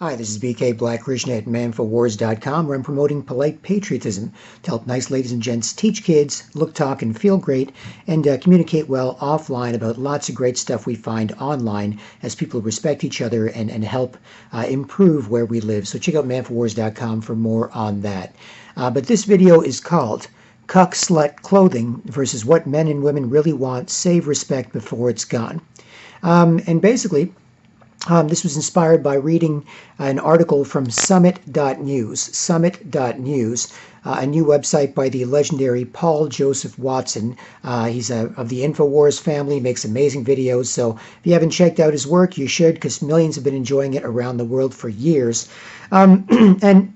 Hi, this is BK Black Krishna at manfowars.com, where I'm promoting polite patriotism to help nice ladies and gents teach kids, look, talk, and feel great, and communicate well offline about lots of great stuff we find online as people respect each other and help improve where we live. So check out manfowars.com for more on that. But this video is called Cuck-Slut Clothing versus What Men and Women Really Want, Save Respect Before It's Gone. And basically, this was inspired by reading an article from Summit.news. Summit.news, a new website by the legendary Paul Joseph Watson. He's of the InfoWars family, makes amazing videos. So if you haven't checked out his work, you should, because millions have been enjoying it around the world for years. And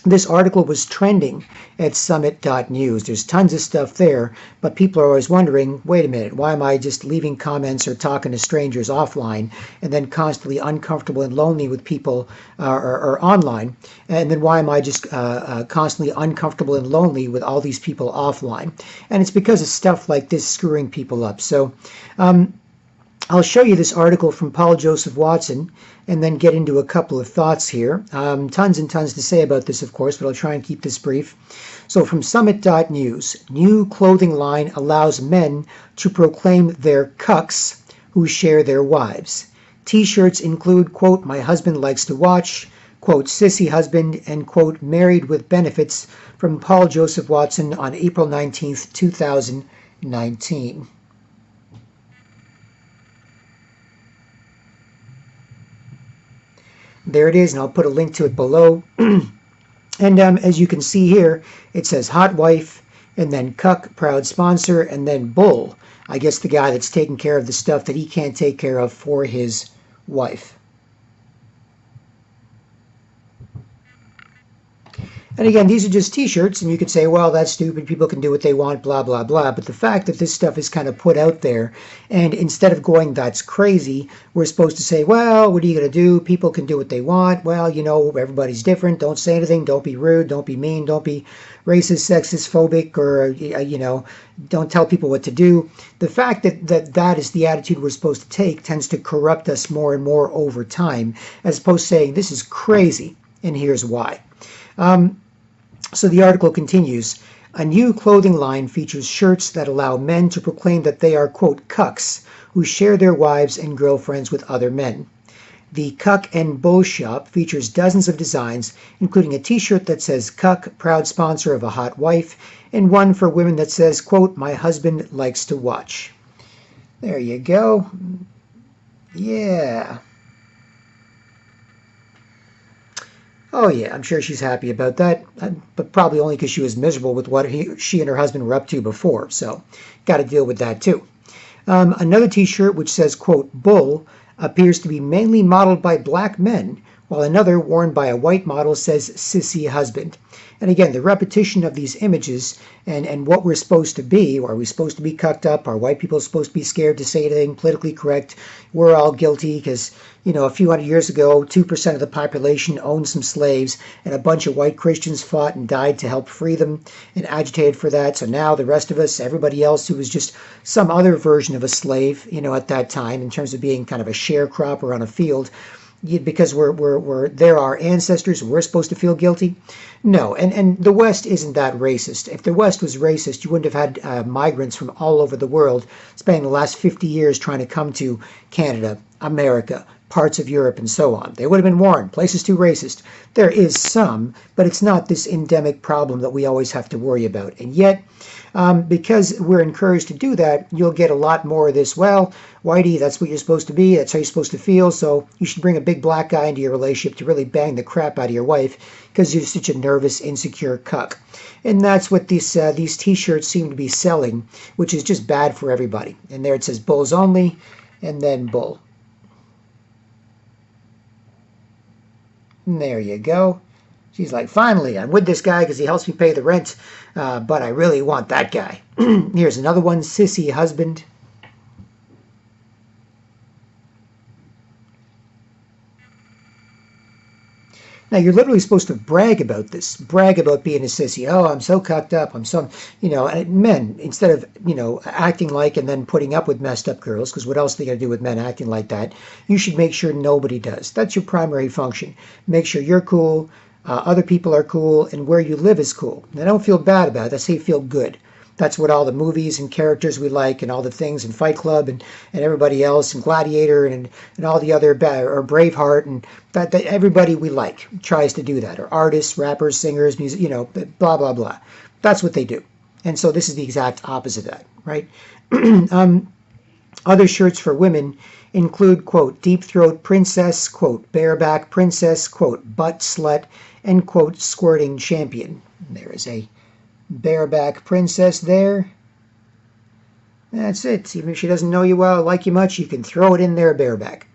this article was trending at Summit.news. There's tons of stuff there, but people are always wondering, wait a minute, why am I just leaving comments or talking to strangers offline and then constantly uncomfortable and lonely with people or online? And then why am I just constantly uncomfortable and lonely with all these people offline? And it's because of stuff like this screwing people up. So I'll show you this article from Paul Joseph Watson and then get into a couple of thoughts here. Tons and tons to say about this, of course, but I'll try and keep this brief. So from Summit.news, new clothing line allows men to proclaim their cucks who share their wives. T-shirts include, quote, my husband likes to watch, quote, sissy husband, and, quote, married with benefits, from Paul Joseph Watson on April 19th, 2019. There it is, and I'll put a link to it below. And as you can see here, it says hot wife, and then cuck, proud sponsor, and then bull. I guess the guy that's taking care of the stuff that he can't take care of for his wife. And again, these are just T-shirts, and you could say, well, that's stupid, people can do what they want, blah, blah, blah. But the fact that this stuff is kind of put out there, and instead of going, that's crazy, we're supposed to say, well, what are you going to do? People can do what they want. Well, you know, everybody's different. Don't say anything. Don't be rude. Don't be mean. Don't be racist, sexist, phobic, or, you know, don't tell people what to do. The fact that is the attitude we're supposed to take tends to corrupt us more and more over time, as opposed to saying, this is crazy, and here's why. So the article continues, a new clothing line features shirts that allow men to proclaim that they are, quote, cucks, who share their wives and girlfriends with other men. The Cuck and Bull shop features dozens of designs, including a t-shirt that says cuck, proud sponsor of a hot wife, and one for women that says, quote, my husband likes to watch. There you go. Yeah. Oh yeah, I'm sure she's happy about that, but probably only because she was miserable with what she and her husband were up to before, so got to deal with that too. Another t-shirt which says, quote, bull, appears to be mainly modeled by black men, while another worn by a white model says sissy husband. And again, the repetition of these images and what we're supposed to be, or are we supposed to be cucked up? Are white people supposed to be scared to say anything politically correct? We're all guilty because, you know, a few hundred years ago, 2% of the population owned some slaves, and a bunch of white Christians fought and died to help free them and agitated for that. So now the rest of us, everybody else who was just some other version of a slave, you know, at that time, in terms of being kind of a sharecropper on a field, because they're our ancestors, we're supposed to feel guilty? No, and the West isn't that racist. If the West was racist, you wouldn't have had migrants from all over the world spending the last 50 years trying to come to Canada, America, parts of Europe, and so on. They would have been warned, place is too racist. There is some, but it's not this endemic problem that we always have to worry about. And yet, because we're encouraged to do that, you'll get a lot more of this, well, whitey, that's what you're supposed to be, that's how you're supposed to feel, so you should bring a big black guy into your relationship to really bang the crap out of your wife because you're such a nervous, insecure cuck. And that's what these T-shirts seem to be selling, which is just bad for everybody. And there it says bulls only, and then bull. And there you go. She's like, finally, I'm with this guy because he helps me pay the rent, but I really want that guy. Here's another one, sissy husband. Now, you're literally supposed to brag about this, brag about being a sissy. Oh, I'm so cucked up. I'm so, men, instead of, acting like and then putting up with messed up girls, because what else are they going to do with men acting like that? You should make sure nobody does. That's your primary function. Make sure you're cool, other people are cool, and where you live is cool. Now, don't feel bad about it. That's how you feel good. That's what all the movies and characters we like and all the things in Fight Club and everybody else and Gladiator and all the other, or Braveheart, and that everybody we like tries to do that, or artists, rappers, singers, music, blah, blah, blah. That's what they do. And so this is the exact opposite of that, right? Other shirts for women include, quote, deep throat princess, quote, bareback princess, quote, butt slut, and, quote, squirting champion. There is a bareback princess there. That's it. Even if she doesn't know you well, like you much, you can throw it in there bareback.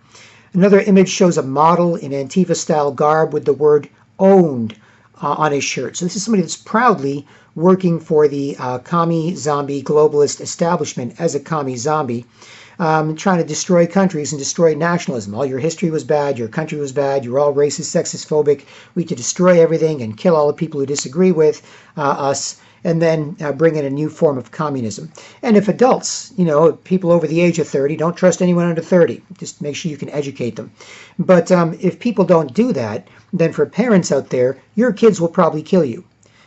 Another image shows a model in Antifa-style garb with the word owned on his shirt. So this is somebody that's proudly working for the commie zombie globalist establishment as a commie zombie, trying to destroy countries and destroy nationalism. All your history was bad, your country was bad, you're all racist, sexist, phobic. We could destroy everything and kill all the people who disagree with us, and then bring in a new form of communism. And if adults, people over the age of 30, don't trust anyone under 30. Just make sure you can educate them. But if people don't do that, then for parents out there, your kids will probably kill you.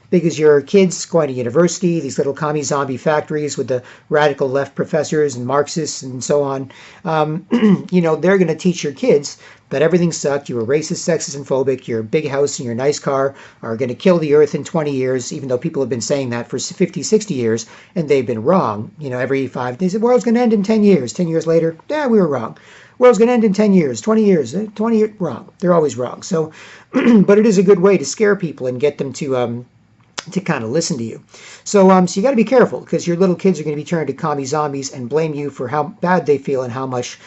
Because your kids going to university, these little commie zombie factories with the radical left professors and Marxists and so on, they're going to teach your kids that everything sucked, you were racist, sexist, and phobic, your big house and your nice car are going to kill the earth in 20 years, even though people have been saying that for 50, 60 years, and they've been wrong. Every 5 days, the world's going to end in 10 years. 10 years later, yeah, we were wrong. World's going to end in 10 years, 20 years, 20 years, wrong. They're always wrong. So, but it is a good way to scare people and get them to kind of listen to you. So you got to be careful, because your little kids are going to be turned to commie zombies and blame you for how bad they feel and how much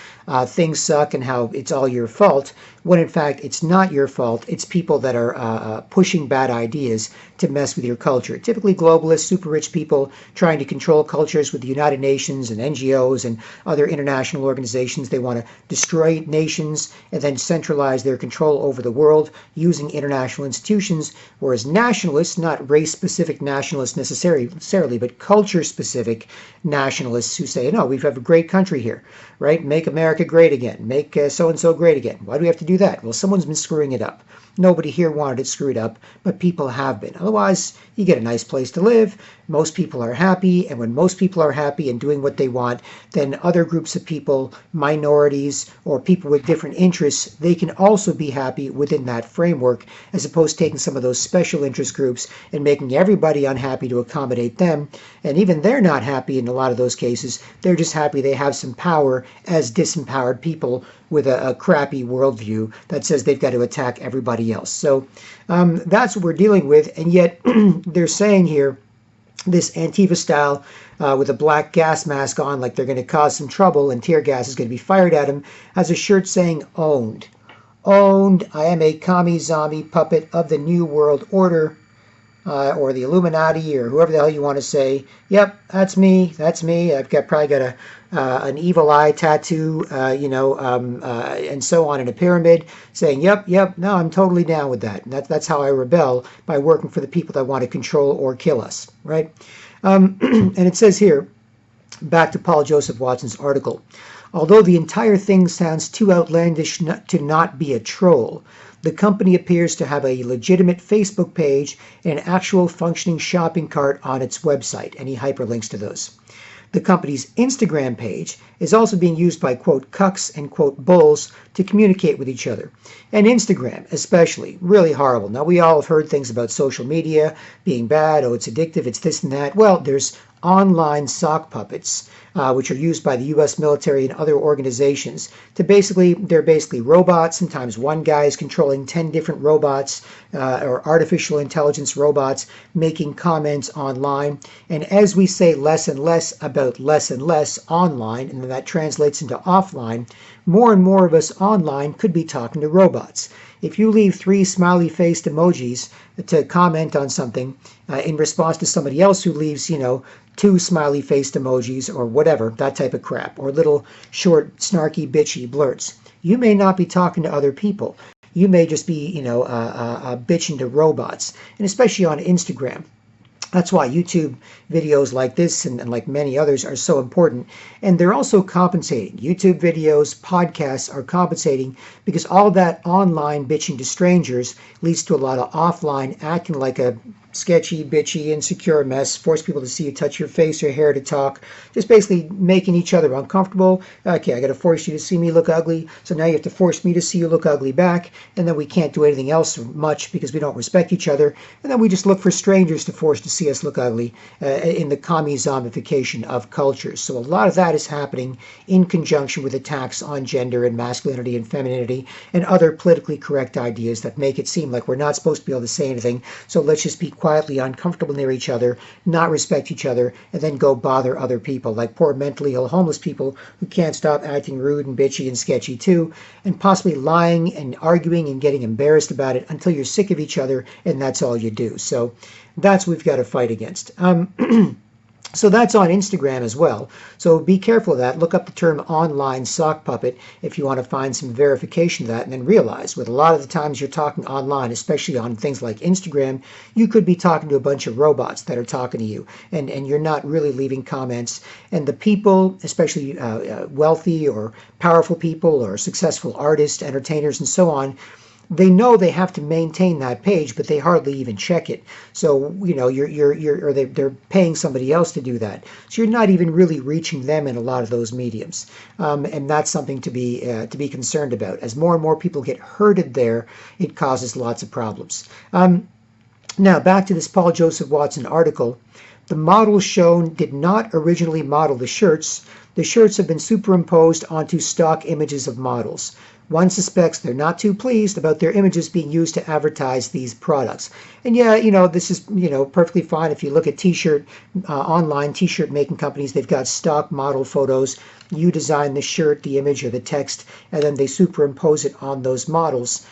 things suck and how it's all your fault, when in fact it's not your fault. It's people that are pushing bad ideas to mess with your culture. Typically globalist, super rich people trying to control cultures with the United Nations and NGOs and other international organizations. They want to destroy nations and then centralize their control over the world using international institutions, whereas nationalists, not race-specific nationalists necessarily, but culture-specific nationalists who say, no, we have a great country here, right? Make America great again. Make so-and-so great again. Why do we have to do that? Well, someone's been screwing it up. Nobody here wanted it screwed up, but people have been. Otherwise, you get a nice place to live. Most people are happy, and when most people are happy and doing what they want, then other groups of people, minorities, or people with different interests, they can also be happy within that framework, as opposed to taking some of those special interest groups and making everybody unhappy to accommodate them. And even they're not happy in a lot of those cases. They're just happy they have some power as disempowered people with a crappy worldview that says they've got to attack everybody else. So that's what we're dealing with. And yet they're saying here, this Antifa style with a black gas mask on, like they're going to cause some trouble and tear gas is going to be fired at him, has a shirt saying owned. Owned, I am a commie zombie puppet of the New World Order, or the Illuminati, or whoever the hell you want to say. Yep, that's me. That's me. I've probably got an evil eye tattoo, and so on, in a pyramid, saying, yep, no, I'm totally down with that. And that's how I rebel, by working for the people that want to control or kill us, right? And it says here, back to Paul Joseph Watson's article, although the entire thing sounds too outlandish to not be a troll, the company appears to have a legitimate Facebook page and an actual functioning shopping cart on its website, and he hyperlinks to those. The company's Instagram page is also being used by, quote, cucks and, quote, bulls to communicate with each other. And Instagram, especially, really horrible. Now, we all have heard things about social media being bad. Oh, it's addictive, it's this and that. Well, there's online sock puppets, which are used by the U.S. military and other organizations to they're basically robots. Sometimes one guy is controlling 10 different robots, or artificial intelligence robots, making comments online. And as we say less and less about less and less online, and then that translates into offline, more and more of us online could be talking to robots. If you leave 3 smiley-faced emojis to comment on something in response to somebody else who leaves, 2 smiley-faced emojis or whatever, that type of crap, or little short, snarky, bitchy blurts, you may not be talking to other people. You may just be, bitching to robots, and especially on Instagram. That's why YouTube videos like this and like many others are so important. And they're also compensating. YouTube videos, podcasts are compensating because all that online bitching to strangers leads to a lot of offline acting like a sketchy, bitchy, insecure mess, force people to see you touch your face or hair to talk, just basically making each other uncomfortable. Okay, I got to force you to see me look ugly, so now you have to force me to see you look ugly back, and then we can't do anything else much because we don't respect each other, and then we just look for strangers to force to see us look ugly in the commie zombification of cultures. So a lot of that is happening in conjunction with attacks on gender and masculinity and femininity and other politically correct ideas that make it seem like we're not supposed to be able to say anything, so let's just be quietly uncomfortable near each other, not respect each other, and then go bother other people, like poor mentally ill homeless people who can't stop acting rude and bitchy and sketchy too, and possibly lying and arguing and getting embarrassed about it until you're sick of each other, and that's all you do. So that's what we've got to fight against. So that's on Instagram as well. So be careful of that. Look up the term online sock puppet if you want to find some verification of that, and then realize with a lot of the times you're talking online, especially on things like Instagram, you could be talking to a bunch of robots that are talking to you, and you're not really leaving comments. And the people, especially wealthy or powerful people or successful artists, entertainers, and so on, they know they have to maintain that page, but they hardly even check it. So they're paying somebody else to do that. So you're not even really reaching them in a lot of those mediums, and that's something to be concerned about. As more and more people get herded there, it causes lots of problems. Now back to this Paul Joseph Watson article. The models shown did not originally model the shirts. The shirts have been superimposed onto stock images of models. One suspects they're not too pleased about their images being used to advertise these products. And yeah, this is, perfectly fine. If you look at online t-shirt making companies, they've got stock model photos. You design the shirt, the image, or the text, and then they superimpose it on those models.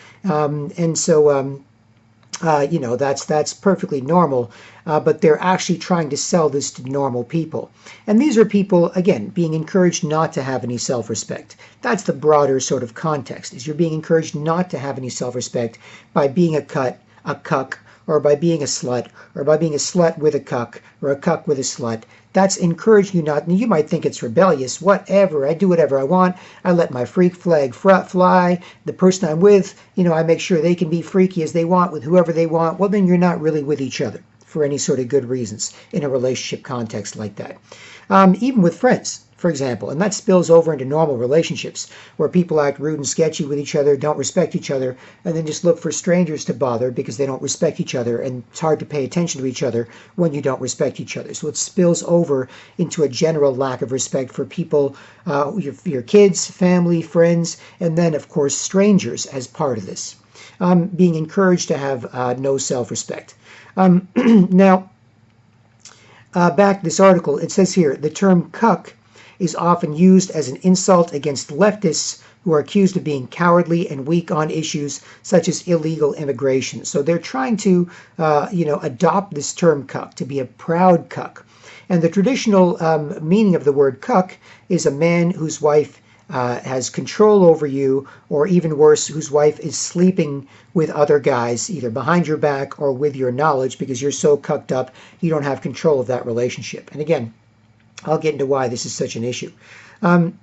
That's perfectly normal, but they're actually trying to sell this to normal people. And these are people, again, being encouraged not to have any self-respect. That's the broader sort of context, is you're being encouraged not to have any self-respect by being a cuck, or by being a slut, or by being a slut with a cuck, or a cuck with a slut. That's encouraging you not. And you might think it's rebellious. Whatever. I do whatever I want. I let my freak flag fly. The person I'm with, I make sure they can be freaky as they want with whoever they want. Well, then you're not really with each other for any sort of good reasons in a relationship context like that. Even with friends, for example, and that spills over into normal relationships where people act rude and sketchy with each other, don't respect each other, and then just look for strangers to bother because they don't respect each other, and it's hard to pay attention to each other when you don't respect each other. So it spills over into a general lack of respect for people, your kids, family, friends, and then, of course, strangers as part of this. Being encouraged to have no self-respect. Now, back to this article, it says here, the term cuck is often used as an insult against leftists who are accused of being cowardly and weak on issues such as illegal immigration. So they're trying to, adopt this term cuck, to be a proud cuck. And the traditional meaning of the word cuck is a man whose wife has control over you, or even worse, whose wife is sleeping with other guys, either behind your back or with your knowledge, because you're so cucked up you don't have control of that relationship. And again, I'll get into why this is such an issue. And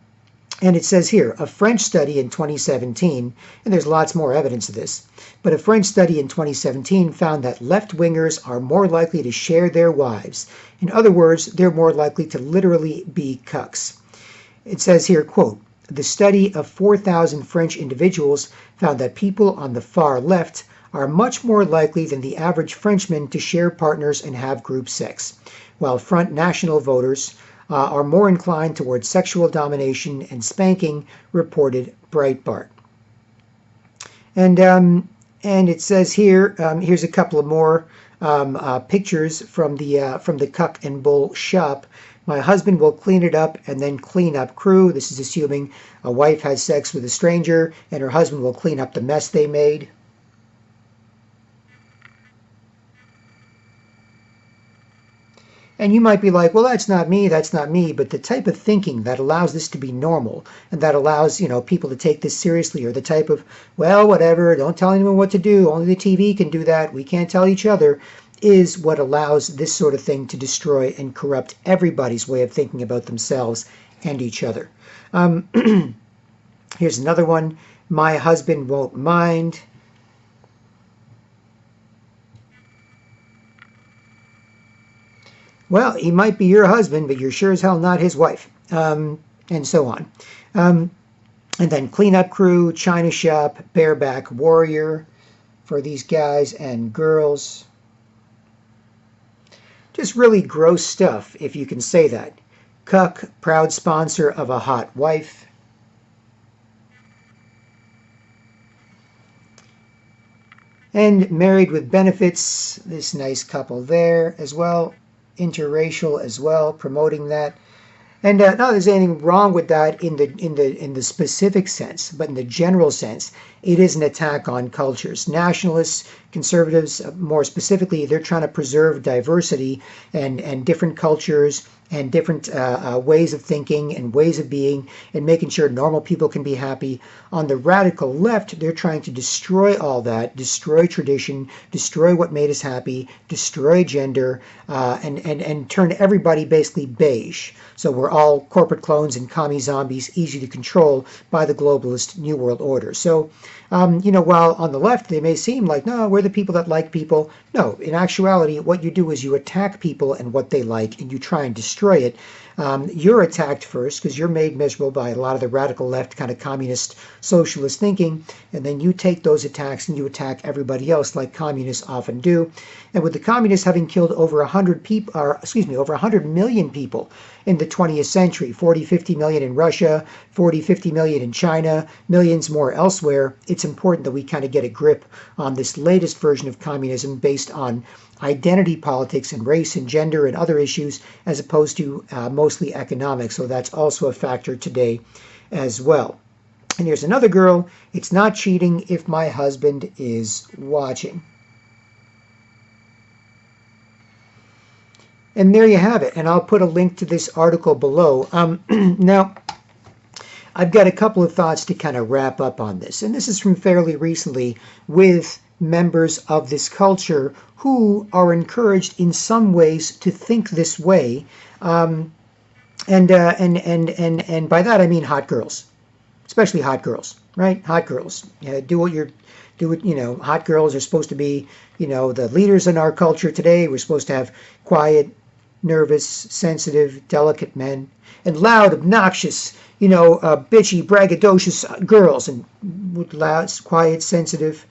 it says here, a French study in 2017, and there's lots more evidence of this, but a French study in 2017 found that left-wingers are more likely to share their wives. In other words, they're more likely to literally be cucks. It says here, quote, the study of 4,000 French individuals found that people on the far left are much more likely than the average Frenchman to share partners and have group sex, while Front National voters are more inclined towards sexual domination and spanking, reported Breitbart. And it says here, here's a couple of more pictures from the Cuck and Bull shop. My husband will clean it up and then clean up crew. This is assuming a wife has sex with a stranger and her husband will clean up the mess they made. And you might be like, well, that's not me, but the type of thinking that allows this to be normal and that allows, people to take this seriously, or the type of, well, whatever, don't tell anyone what to do, only the TV can do that, we can't tell each other, is what allows this sort of thing to destroy and corrupt everybody's way of thinking about themselves and each other. Here's another one. My husband won't mind. Well, he might be your husband, but you're sure as hell not his wife, and so on. And then cleanup crew, china shop, bareback warrior for these guys and girls. Just really gross stuff, if you can say that. Cuck, proud sponsor of a hot wife. And married with benefits, this nice couple there as well. Interracial as well, promoting that. And not that there's anything wrong with that in the specific sense, but in the general sense, it is an attack on cultures. Nationalists, conservatives, more specifically, they're trying to preserve diversity and different cultures and different ways of thinking and ways of being, and making sure normal people can be happy. On the radical left, they're trying to destroy all that, destroy tradition, destroy what made us happy, destroy gender, and turn everybody basically beige. So we're all corporate clones and commie zombies, easy to control by the globalist New World Order. So, while on the left they may seem like, no, we're the people that like people. No, in actuality, what you do is you attack people and what they like, and you try and destroy it. You're attacked first because you're made miserable by a lot of the radical left kind of communist socialist thinking, and then you take those attacks and you attack everybody else like communists often do. And with the communists having killed over 100 million people in the 20th century, 40, 50 million in Russia, 40, 50 million in China, millions more elsewhere, it's important that we kind of get a grip on this latest version of communism based on identity politics and race and gender and other issues, as opposed to mostly economics. So that's also a factor today as well. And here's another girl. It's not cheating if my husband is watching. And there you have it. And I'll put a link to this article below. Now, I've got a couple of thoughts to kind of wrap up on this. And this is from fairly recently with members of this culture who are encouraged in some ways to think this way. And by that I mean hot girls, especially hot girls, right? Hot girls. Hot girls are supposed to be, the leaders in our culture today. We're supposed to have quiet, nervous, sensitive, delicate men, and loud, obnoxious, bitchy, braggadocious girls, and loud, quiet, sensitive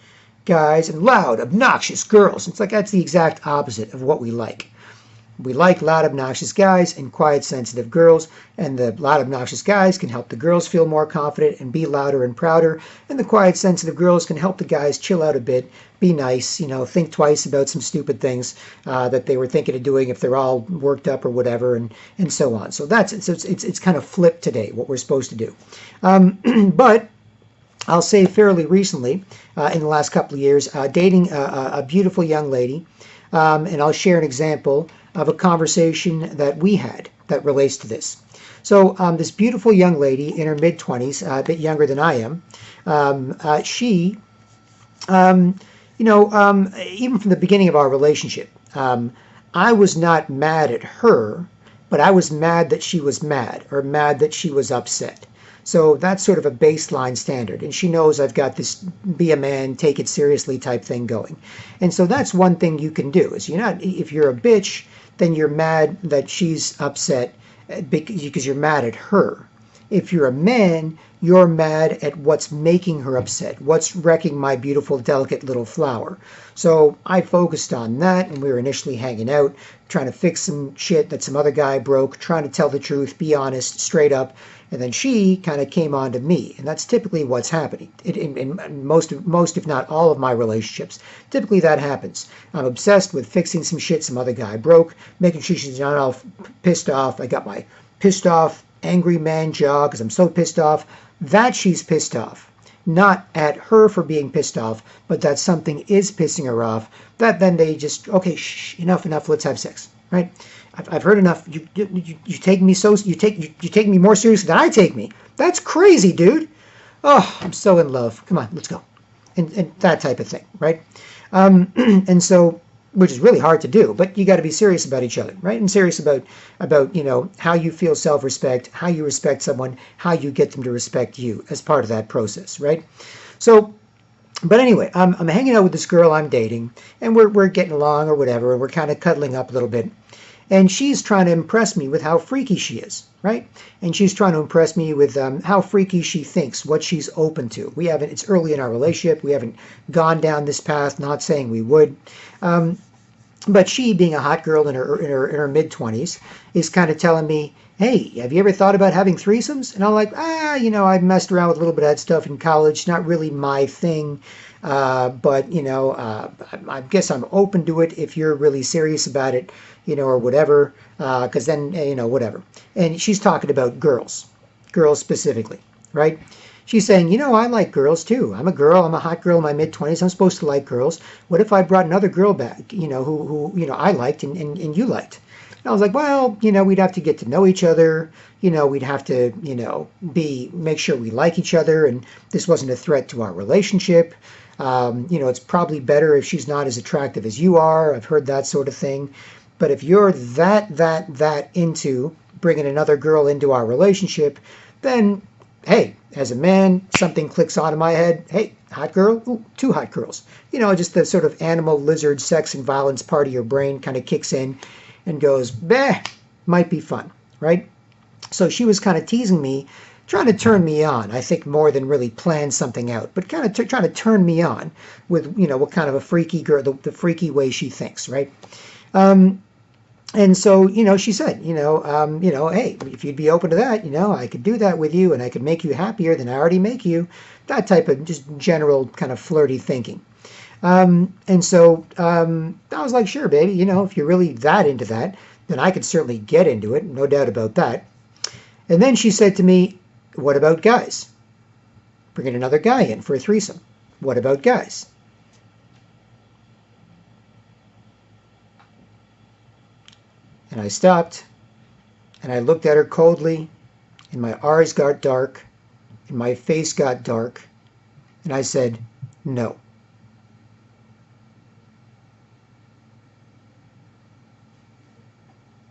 guys, and loud, obnoxious girls. It's like that's the exact opposite of what we like. We like loud, obnoxious guys and quiet, sensitive girls, and the loud, obnoxious guys can help the girls feel more confident and be louder and prouder, and the quiet, sensitive girls can help the guys chill out a bit, be nice, think twice about some stupid things that they were thinking of doing if they're all worked up or whatever, and so on. So it's kind of flipped today, what we're supposed to do. But I'll say fairly recently, in the last couple of years, dating a beautiful young lady, and I'll share an example of a conversation that we had that relates to this. So this beautiful young lady in her mid-20s, a bit younger than I am, she, even from the beginning of our relationship, I was not mad at her, but I was mad that she was mad, or mad that she was upset. So that's sort of a baseline standard. And she knows I've got this be a man, take it seriously type thing going. And so that's one thing you can do is if you're a bitch, then you're mad that she's upset because you're mad at her. If you're a man, you're mad at what's making her upset, what's wrecking my beautiful, delicate little flower. So I focused on that, and we were initially hanging out, trying to fix some shit that some other guy broke, trying to tell the truth, be honest, straight up. And then she kind of came on to me, and that's typically what's happening in most, if not all, of my relationships. Typically that happens. I'm obsessed with fixing some shit some other guy broke, making sure she's not all pissed off. I got my pissed off, angry man jaw because I'm so pissed off that she's pissed off. Not at her for being pissed off, but that something is pissing her off, that then they just, okay, shh, enough, let's have sex, right? I've heard enough. You take me so you take me more seriously than I take me. That's crazy, dude. Oh, I'm so in love. Come on, let's go. And that type of thing, right? And so, which is really hard to do, but you got to be serious about each other, right? And serious about how you feel self-respect, how you respect someone, how you get them to respect you as part of that process, right? So, but anyway, I'm hanging out with this girl I'm dating, and we're getting along or whatever, and we're kind of cuddling up a little bit. And she's trying to impress me with how freaky she is, right? And she's trying to impress me with how freaky she thinks, what she's open to. It's early in our relationship. We haven't gone down this path, not saying we would. But she, being a hot girl in her mid-20s, is kind of telling me, hey, have you ever thought about having threesomes? And I'm like, I messed around with a little bit of that stuff in college. Not really my thing. But I guess I'm open to it if you're really serious about it, or whatever, because then, whatever. And she's talking about girls specifically, right? She's saying, I like girls too. I'm a girl. I'm a hot girl in my mid-20s. I'm supposed to like girls. What if I brought another girl back, who I liked and you liked? And I was like, well, we'd have to get to know each other. We'd have to, make sure we like each other, and this wasn't a threat to our relationship. It's probably better if she's not as attractive as you are. I've heard that sort of thing. But if you're that into bringing another girl into our relationship, then, hey, as a man, something clicks on in my head. Hey, hot girl? Ooh, two hot girls. Just the sort of animal, lizard, sex, and violence part of your brain kind of kicks in and goes, bah, might be fun, right? So she was kind of teasing me, trying to turn me on, I think more than really plan something out, but kind of trying to turn me on with, what kind of a freaky girl, the freaky way she thinks, right? And so, she said, hey, if you'd be open to that, I could do that with you and I could make you happier than I already make you. That type of just general kind of flirty thinking. And so I was like, sure, baby, if you're really that into that, then I could certainly get into it. No doubt about that. And then she said to me, what about guys? Bringing another guy in for a threesome. What about guys? And I stopped, and I looked at her coldly, and my eyes got dark, and my face got dark, and I said, no.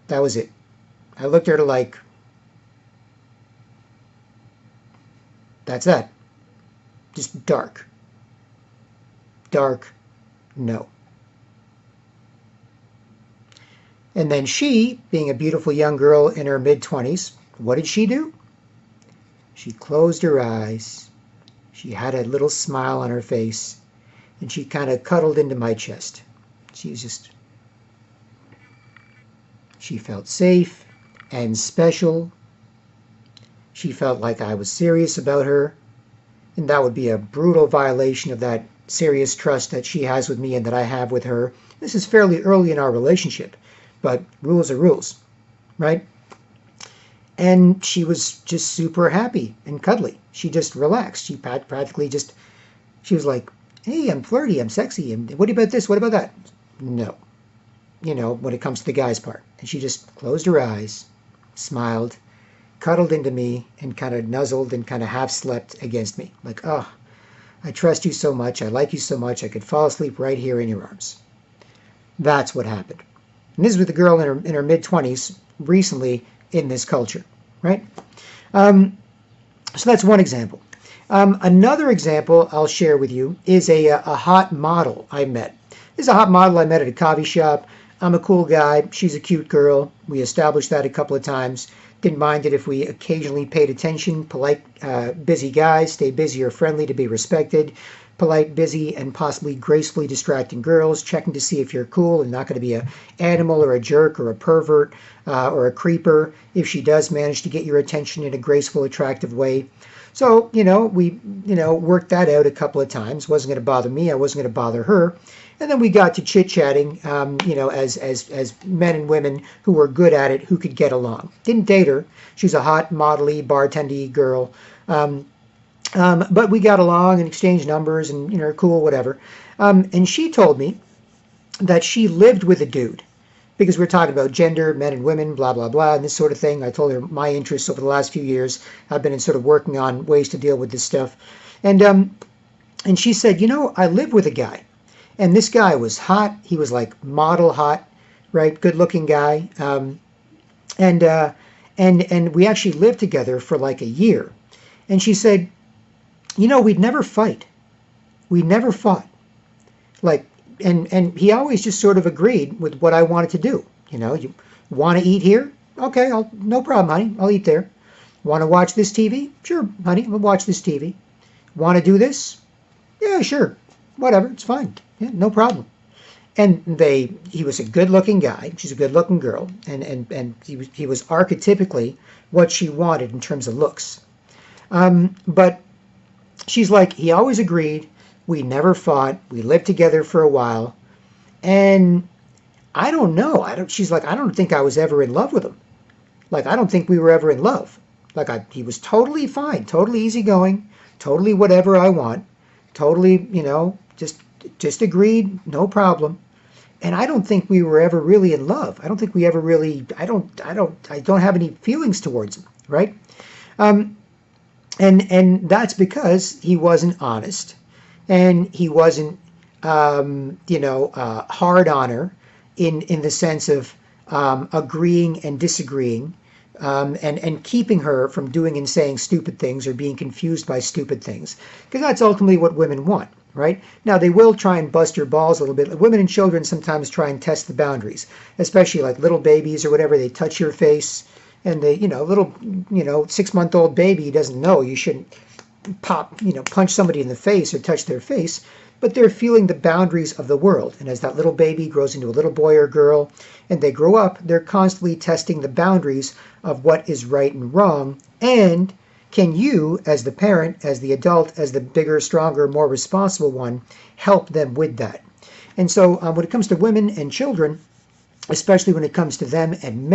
That was it. I looked at her like, that's that. Just dark. Dark, no. And then she, being a beautiful young girl in her mid-20s, what did she do? She closed her eyes. She had a little smile on her face, and she kind of cuddled into my chest. She felt safe and special. She felt like I was serious about her, and that would be a brutal violation of that serious trust that she has with me and that I have with her. This is fairly early in our relationship. But rules are rules, right? And she was just super happy and cuddly. She just relaxed. She practically she was like, hey, I'm flirty, I'm sexy, and what about this, what about that? No. When it comes to the guy's part. And she just closed her eyes, smiled, cuddled into me, and kind of nuzzled and kind of half slept against me. Like, oh, I trust you so much, I like you so much, I could fall asleep right here in your arms. That's what happened. And this was with a girl in her mid-20s recently in this culture, right? So that's one example. Another example I'll share with you is a hot model I met. This is a hot model I met at a coffee shop. I'm a cool guy. She's a cute girl. We established that a couple of times. Didn't mind it if we occasionally paid attention. Polite, busy guys. Stay busy or friendly to be respected. Polite, busy, and possibly gracefully distracting girls, checking to see if you're cool and not going to be an animal or a jerk or a pervert or a creeper if she does manage to get your attention in a graceful, attractive way. So, we, worked that out a couple of times. Wasn't going to bother me. I wasn't going to bother her. And then we got to chit-chatting, as men and women who were good at it, who could get along. Didn't date her. She's a hot, modelly, bartendy girl. But we got along and exchanged numbers and, cool, whatever. And she told me that she lived with a dude because we're talking about gender, men and women, blah, blah, blah, and this sort of thing. I told her my interests over the last few years have been in sort of working on ways to deal with this stuff. And she said, you know, I live with a guy, and this guy was hot. He was like model hot, right? Good looking guy. And we actually lived together for like a year. And she said, you know, we'd never fight. We never fought. Like, and he always just sort of agreed with what I wanted to do. You know, you want to eat here? Okay, no problem, honey. I'll eat there. Want to watch this TV? Sure, honey, we'll watch this TV. Want to do this? Yeah, sure. Whatever, it's fine. Yeah, no problem. And he was a good-looking guy. She's a good-looking girl, and he was archetypically what she wanted in terms of looks. But she's like, he always agreed. We never fought. We lived together for a while, and I don't know. She's like, I don't think I was ever in love with him. Like, I don't think we were ever in love. Like, he was totally fine, totally easygoing, totally whatever I want, totally, you know, just agreed, no problem. And I don't think we were ever really in love. I don't think we ever really, I don't have any feelings towards him, right? And that's because he wasn't honest, and he wasn't, hard on her in the sense of agreeing and disagreeing, and keeping her from doing and saying stupid things or being confused by stupid things, because that's ultimately what women want. Right? Now, they will try and bust your balls a little bit. Women and children sometimes try and test the boundaries, especially like little babies or whatever. They touch your face, and they, little, 6-month-old baby doesn't know you shouldn't punch somebody in the face or touch their face, but they're feeling the boundaries of the world. And as that little baby grows into a little boy or girl, and they grow up, they're constantly testing the boundaries of what is right and wrong. And can you, as the parent, as the adult, as the bigger, stronger, more responsible one, help them with that? And so when it comes to women and children, especially when it comes to them and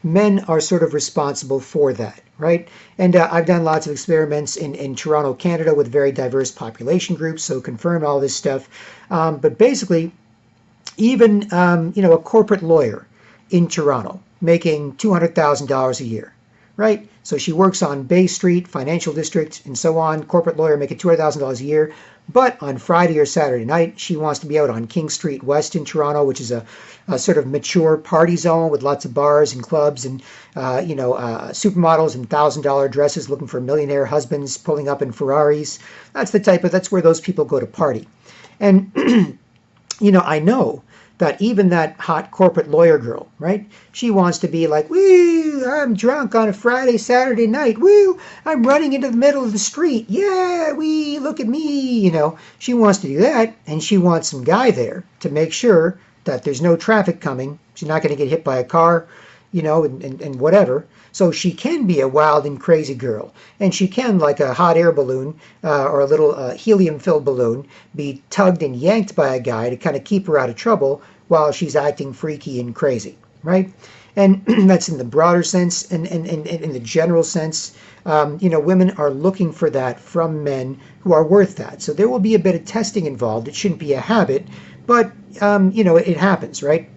men are sort of responsible for that, right? And I've done lots of experiments in Toronto, Canada, with very diverse population groups, so confirm all this stuff. But basically, even, a corporate lawyer in Toronto making $200,000 a year, right? So she works on Bay Street, financial district, and so on. Corporate lawyer making $200,000 a year. But on Friday or Saturday night, she wants to be out on King Street West in Toronto, which is a sort of mature party zone with lots of bars and clubs and, supermodels in $1,000 dresses looking for millionaire husbands pulling up in Ferraris. That's where those people go to party. And, I know that even that hot corporate lawyer girl, right? She wants to be like, woo, I'm drunk on a Friday, Saturday night. Woo, I'm running into the middle of the street. Yeah, wee, look at me. She wants to do that, and she wants some guy there to make sure that there's no traffic coming. She's not going to get hit by a car, and whatever. So she can be a wild and crazy girl. And she can, like a hot air balloon or a little helium-filled balloon, be tugged and yanked by a guy to kind of keep her out of trouble while she's acting freaky and crazy, right? And that's in the broader sense. And in the general sense, women are looking for that from men who are worth that. So there will be a bit of testing involved. It shouldn't be a habit, but, it happens, right?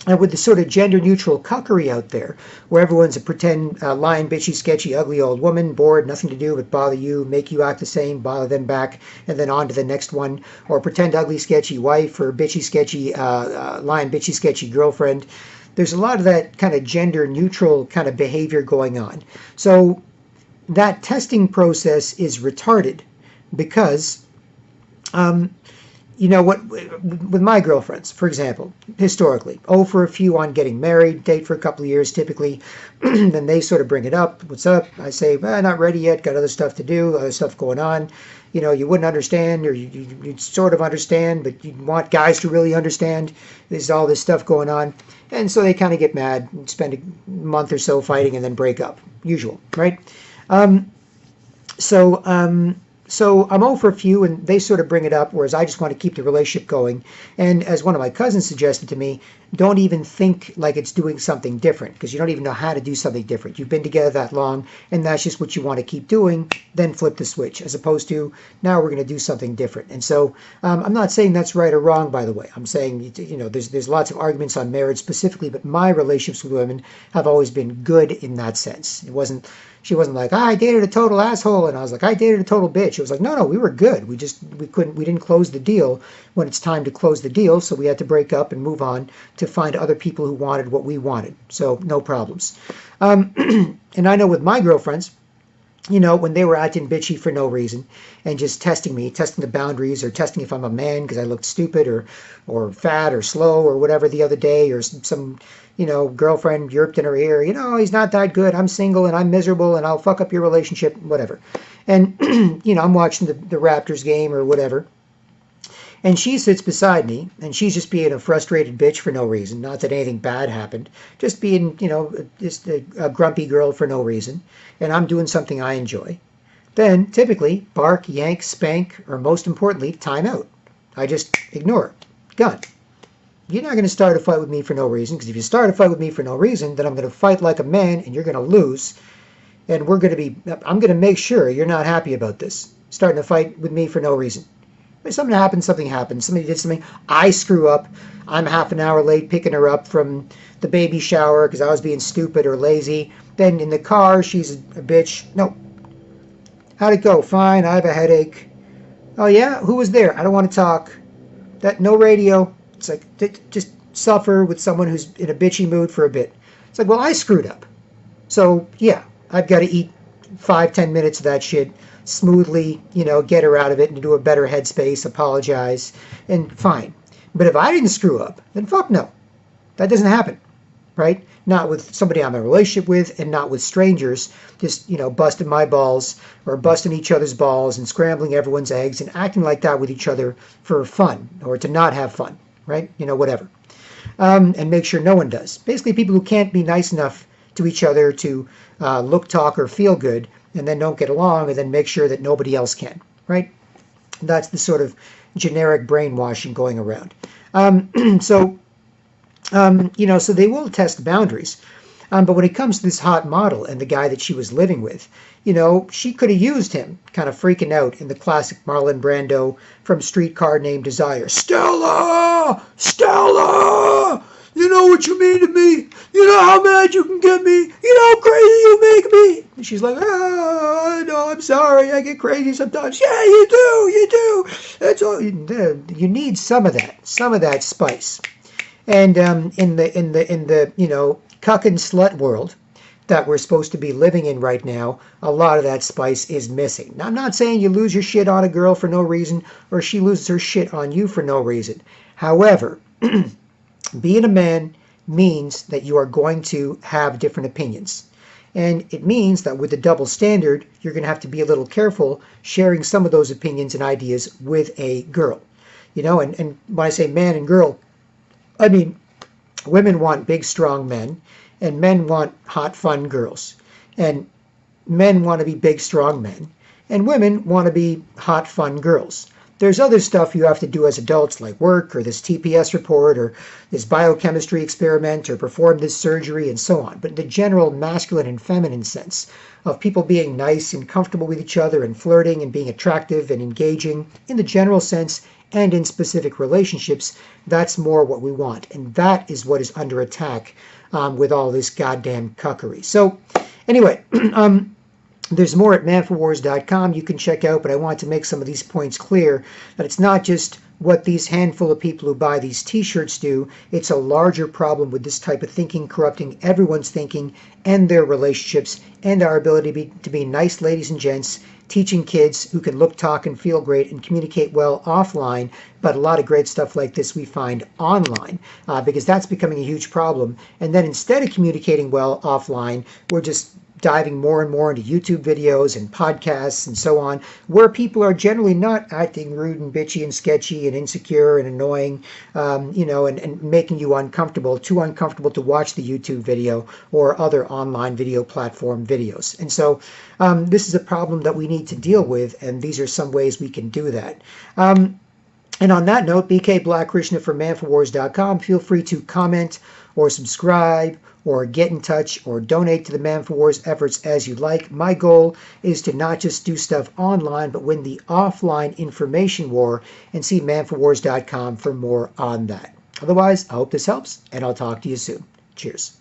And with the sort of gender-neutral cuckery out there, where everyone's a pretend, lying, bitchy, sketchy, ugly old woman, bored, nothing to do but bother you, make you act the same, bother them back, and then on to the next one, or pretend ugly, sketchy wife, or bitchy, sketchy, lying, bitchy, sketchy girlfriend. There's a lot of that kind of gender-neutral kind of behavior going on. So that testing process is retarded because with my girlfriends, for example, historically, for a few on getting married, date for a couple of years typically, then they sort of bring it up. What's up? I say, well, not ready yet, got other stuff to do, other stuff going on. You wouldn't understand, or you'd sort of understand, but you want guys to really understand. There's all this stuff going on. And so they kind of get mad and spend a month or so fighting and then break up. Usual, right? So I'm 0 for a few, and they sort of bring it up, whereas I just want to keep the relationship going. And as one of my cousins suggested to me, don't even think like it's doing something different, because you don't even know how to do something different. You've been together that long, and that's just what you want to keep doing. Then flip the switch, as opposed to now we're going to do something different. And so I'm not saying that's right or wrong, by the way. I'm saying, there's lots of arguments on marriage specifically, but my relationships with women have always been good in that sense. She wasn't like, I dated a total asshole, and I was like, I dated a total bitch. It was like, no, we were good. We didn't close the deal when it's time to close the deal, so we had to break up and move on to find other people who wanted what we wanted. So no problems. And I know with my girlfriends, when they were acting bitchy for no reason and just testing the boundaries, or testing if I'm a man because I looked stupid or fat or slow or whatever the other day, or some girlfriend yirped in her ear, he's not that good, I'm single and I'm miserable and I'll fuck up your relationship, whatever. And, I'm watching the Raptors game or whatever. And she sits beside me, and she's just being a frustrated bitch for no reason. Not that anything bad happened. Just being, just a grumpy girl for no reason. And I'm doing something I enjoy. Then, typically, bark, yank, spank, or most importantly, time out. I just ignore her. Gone. You're not going to start a fight with me for no reason, because if you start a fight with me for no reason, then I'm going to fight like a man, and you're going to lose. And I'm going to make sure you're not happy about this. Starting a fight with me for no reason. If something happened, somebody did something, I screw up, I'm half an hour late picking her up from the baby shower because I was being stupid or lazy, then in the car, she's a bitch. No. How'd it go? Fine, I have a headache. Oh yeah? Who was there? I don't want to talk. No radio. It's like, just suffer with someone who's in a bitchy mood for a bit. It's like, well, I screwed up. So, yeah, I've got to eat 5-10 minutes of that shit, smoothly, get her out of it into a better headspace, apologize, and fine. But if I didn't screw up, then fuck no. That doesn't happen, right? Not with somebody I'm in a relationship with, and not with strangers, just, busting my balls or busting each other's balls and scrambling everyone's eggs and acting like that with each other for fun or to not have fun, right? Whatever. And make sure no one does. Basically, people who can't be nice enough to each other to look, talk, or feel good, and then don't get along, and then make sure that nobody else can, right? That's the sort of generic brainwashing going around. So they will test boundaries. But when it comes to this hot model and the guy that she was living with, she could have used him, kind of freaking out in the classic Marlon Brando from Streetcar Named Desire. Stella! Stella! You know what you mean to me? You know how mad you can get me? You know how crazy you make me? And she's like, no, I'm sorry. I get crazy sometimes. Yeah, you do. That's all. You need some of that spice. And in the cuck and slut world that we're supposed to be living in right now, a lot of that spice is missing. Now, I'm not saying you lose your shit on a girl for no reason, or she loses her shit on you for no reason. However, being a man means that you are going to have different opinions. And it means that with the double standard, you're going to have to be a little careful sharing some of those opinions and ideas with a girl. And when I say man and girl, I mean women want big, strong men, and men want hot, fun girls. And men want to be big, strong men, and women want to be hot, fun girls. There's other stuff you have to do as adults, like work, or this TPS report, or this biochemistry experiment, or perform this surgery, and so on. But the general masculine and feminine sense of people being nice and comfortable with each other and flirting and being attractive and engaging in the general sense and in specific relationships, that's more what we want. And that is what is under attack with all this goddamn cuckery. So anyway, there's more at manforwars.com you can check out, but I want to make some of these points clear, that it's not just what these handful of people who buy these t-shirts do. It's a larger problem with this type of thinking corrupting everyone's thinking and their relationships and our ability to be nice ladies and gents, teaching kids who can look, talk, and feel great and communicate well offline, but a lot of great stuff like this we find online, because that's becoming a huge problem. And then instead of communicating well offline, we're just diving more and more into YouTube videos and podcasts and so on, where people are generally not acting rude and bitchy and sketchy and insecure and annoying, and making you uncomfortable, too uncomfortable to watch the YouTube video or other online video platform videos. And so this is a problem that we need need to deal with, and these are some ways we can do that. And on that note, BK Black Krishna from manforwars.com. Feel free to comment or subscribe or get in touch or donate to the Man for Wars efforts as you like. My goal is to not just do stuff online, but win the offline information war, and see manforwars.com for more on that. Otherwise, I hope this helps, and I'll talk to you soon. Cheers.